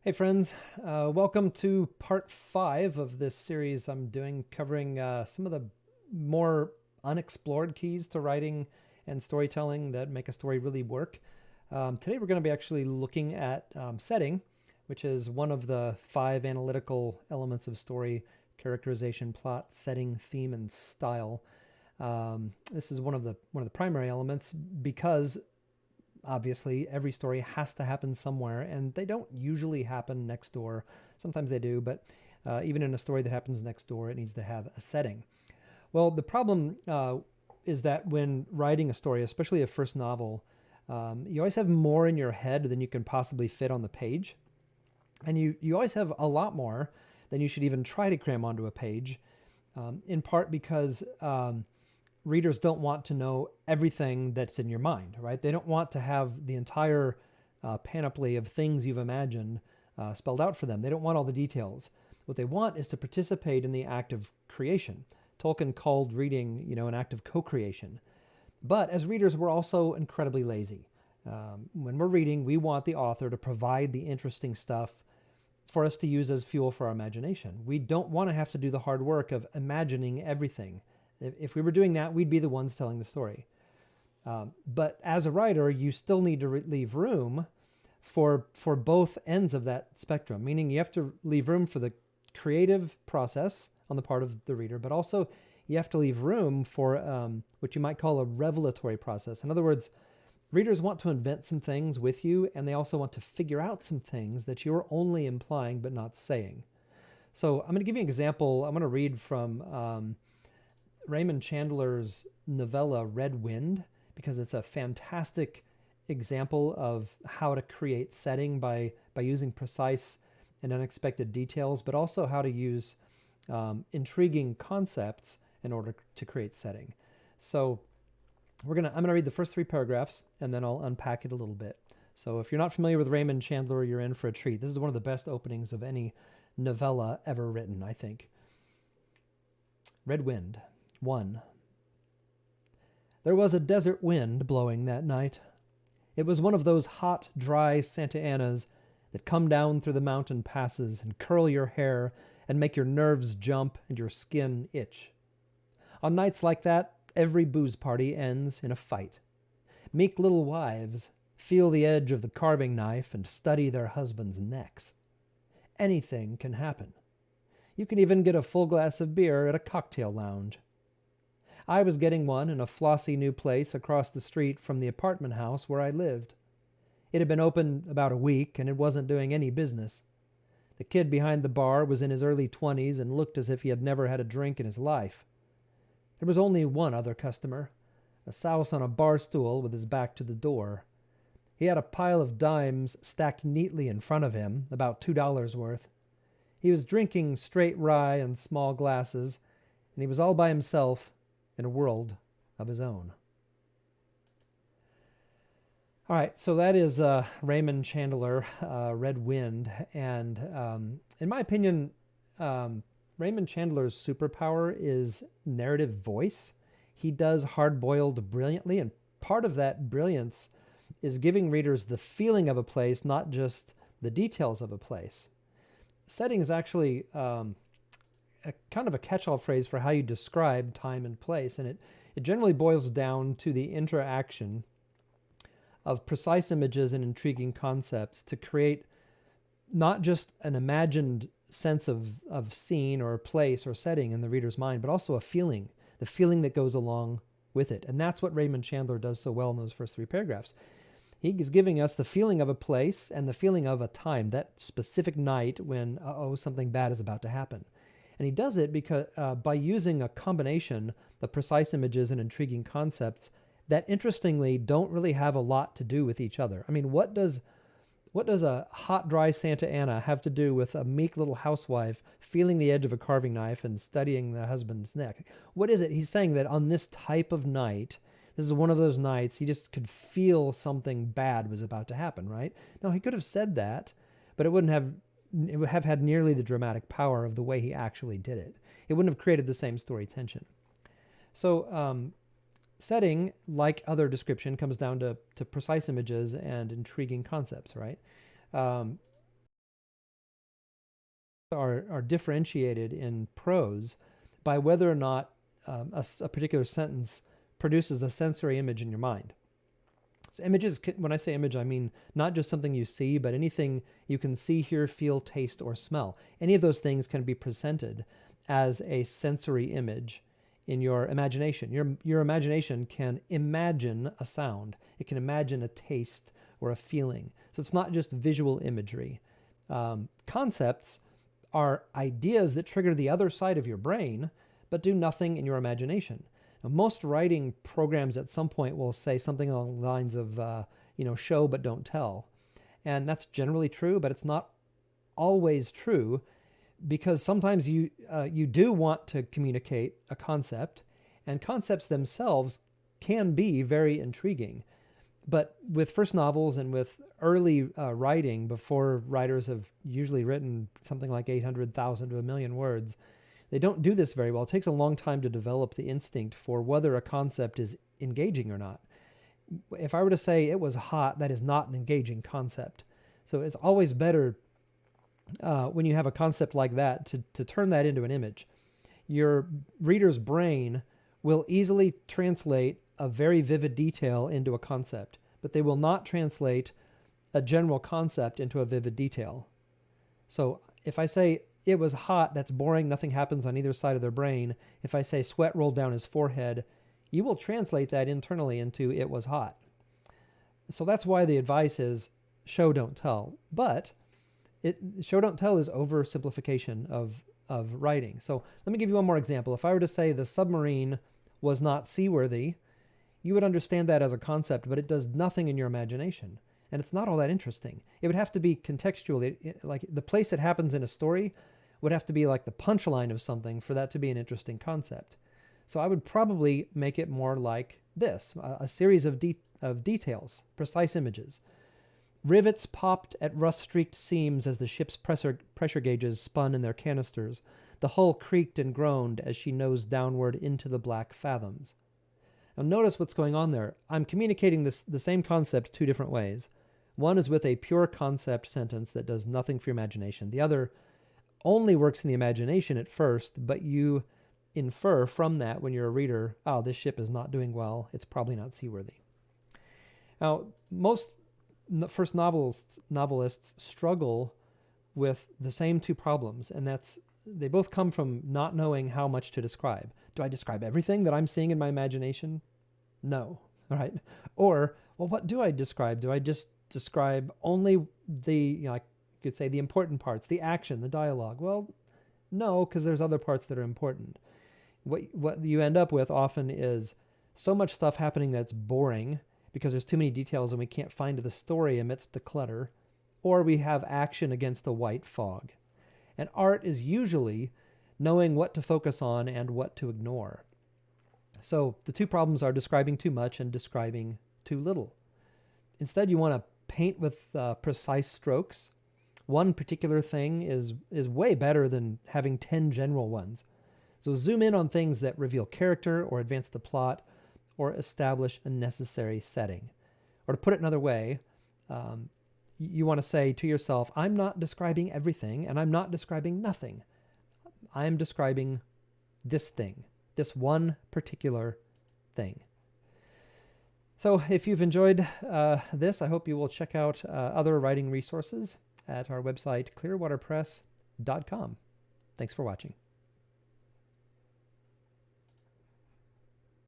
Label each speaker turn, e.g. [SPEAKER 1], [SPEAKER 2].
[SPEAKER 1] Hey friends, welcome to part 5 of this series I'm doing covering some of the more unexplored keys to writing and storytelling that make a story really work. Today we're going to be actually looking at setting, which is one of the 5 analytical elements of story: characterization, plot, setting, theme, and style. This is one of the primary elements because obviously every story has to happen somewhere, and they don't usually happen next door. Sometimes they do, but even in a story that happens next door, it needs to have a setting. Well, the problem is that when writing a story, especially a first novel, you always have more in your head than you can possibly fit on the page. And you always have a lot more than you should even try to cram onto a page, in part because readers don't want to know everything that's in your mind, right? They don't want to have the entire panoply of things you've imagined spelled out for them. They don't want all the details. What they want is to participate in the act of creation. Tolkien called reading, an act of co-creation. But as readers, we're also incredibly lazy. When we're reading, we want the author to provide the interesting stuff for us to use as fuel for our imagination. We don't want to have to do the hard work of imagining everything. If we were doing that, we'd be the ones telling the story. But as a writer, you still need to leave room for both ends of that spectrum, meaning you have to leave room for the creative process on the part of the reader, but also you have to leave room for what you might call a revelatory process. In other words, readers want to invent some things with you, and they also want to figure out some things that you're only implying but not saying. So I'm going to give you an example. I'm going to read from Raymond Chandler's novella Red Wind, because it's a fantastic example of how to create setting by using precise and unexpected details, but also how to use intriguing concepts in order to create setting. So I'm gonna read the first 3 paragraphs and then I'll unpack it a little bit. So if you're not familiar with Raymond Chandler, you're in for a treat. This is one of the best openings of any novella ever written, I think. Red Wind 1. There was a desert wind blowing that night. It was one of those hot, dry Santa Anas that come down through the mountain passes and curl your hair and make your nerves jump and your skin itch. On nights like that, every booze party ends in a fight. Meek little wives feel the edge of the carving knife and study their husbands' necks. Anything can happen. You can even get a full glass of beer at a cocktail lounge. I was getting one in a flossy new place across the street from the apartment house where I lived. It had been open about a week, and it wasn't doing any business. The kid behind the bar was in his early 20s and looked as if he had never had a drink in his life. There was only one other customer, a souse on a bar stool with his back to the door. He had a pile of dimes stacked neatly in front of him, about $2 worth. He was drinking straight rye in small glasses, and he was all by himself in a world of his own. All right, so that is Raymond Chandler, Red Wind. And in my opinion, Raymond Chandler's superpower is narrative voice. He does hard-boiled brilliantly, and part of that brilliance is giving readers the feeling of a place, not just the details of a place. Setting is actually a kind of a catch-all phrase for how you describe time and place, and it generally boils down to the interaction of precise images and intriguing concepts to create not just an imagined sense of scene or place or setting in the reader's mind, but also a feeling, the feeling that goes along with it. And that's what Raymond Chandler does so well in those first 3 paragraphs. He is giving us the feeling of a place and the feeling of a time, that specific night when, something bad is about to happen. And he does it because by using a combination of precise images and intriguing concepts that, interestingly, don't really have a lot to do with each other. I mean, what does a hot, dry Santa Ana have to do with a meek little housewife feeling the edge of a carving knife and studying the husband's neck? What is it? He's saying that on this type of night, this is one of those nights, he just could feel something bad was about to happen, right? Now, he could have said that, but it would have had nearly the dramatic power of the way he actually did it. It wouldn't have created the same story tension. So setting, like other description, comes down to precise images and intriguing concepts, right? are differentiated in prose by whether or not a particular sentence produces a sensory image in your mind. So images, when I say image, I mean not just something you see, but anything you can see, hear, feel, taste, or smell. Any of those things can be presented as a sensory image in your imagination. Your imagination can imagine a sound. It can imagine a taste or a feeling. So it's not just visual imagery. Concepts are ideas that trigger the other side of your brain, but do nothing in your imagination. Now, most writing programs at some point will say something along the lines of, show but don't tell. And that's generally true, but it's not always true, because sometimes you do want to communicate a concept, and concepts themselves can be very intriguing. But with first novels and with early writing, before writers have usually written something like 800,000 to 1 million words, they don't do this very well. It takes a long time to develop the instinct for whether a concept is engaging or not. If I were to say it was hot, that is not an engaging concept. So it's always better when you have a concept like that to turn that into an image. Your reader's brain will easily translate a very vivid detail into a concept, but they will not translate a general concept into a vivid detail. So if I say it was hot, that's boring, nothing happens on either side of their brain. If I say sweat rolled down his forehead, you will translate that internally into it was hot. So that's why the advice is show, don't tell. But show, don't tell is oversimplification of writing. So let me give you one more example. If I were to say the submarine was not seaworthy, you would understand that as a concept, but it does nothing in your imagination. And it's not all that interesting. It would have to be contextual. Like the place it happens in a story would have to be like the punchline of something for that to be an interesting concept. So I would probably make it more like this, a series of details, precise images. Rivets popped at rust-streaked seams as the ship's pressure gauges spun in their canisters. The hull creaked and groaned as she nosed downward into the black fathoms. Now notice what's going on there. I'm communicating the same concept two different ways. One is with a pure concept sentence that does nothing for your imagination. The other only works in the imagination at first, but you infer from that when you're a reader, oh, this ship is not doing well. It's probably not seaworthy. Now, most first novelists struggle with the same two problems, and they both come from not knowing how much to describe. Do I describe everything that I'm seeing in my imagination? No, right? Or, well, what do I describe? Do I just describe only I could say the important parts, the action, the dialogue? Well, no, because there's other parts that are important. What you end up with often is so much stuff happening that's boring because there's too many details and we can't find the story amidst the clutter, or we have action against the white fog. And art is usually knowing what to focus on and what to ignore. So the two problems are describing too much and describing too little. Instead, you want to paint with precise strokes. One particular thing is way better than having 10 general ones. So zoom in on things that reveal character or advance the plot or establish a necessary setting. Or to put it another way, you want to say to yourself, I'm not describing everything and I'm not describing nothing. I'm describing this thing, this one particular thing. So if you've enjoyed this, I hope you will check out other writing resources at our website, clearwaterpress.com. Thanks for watching.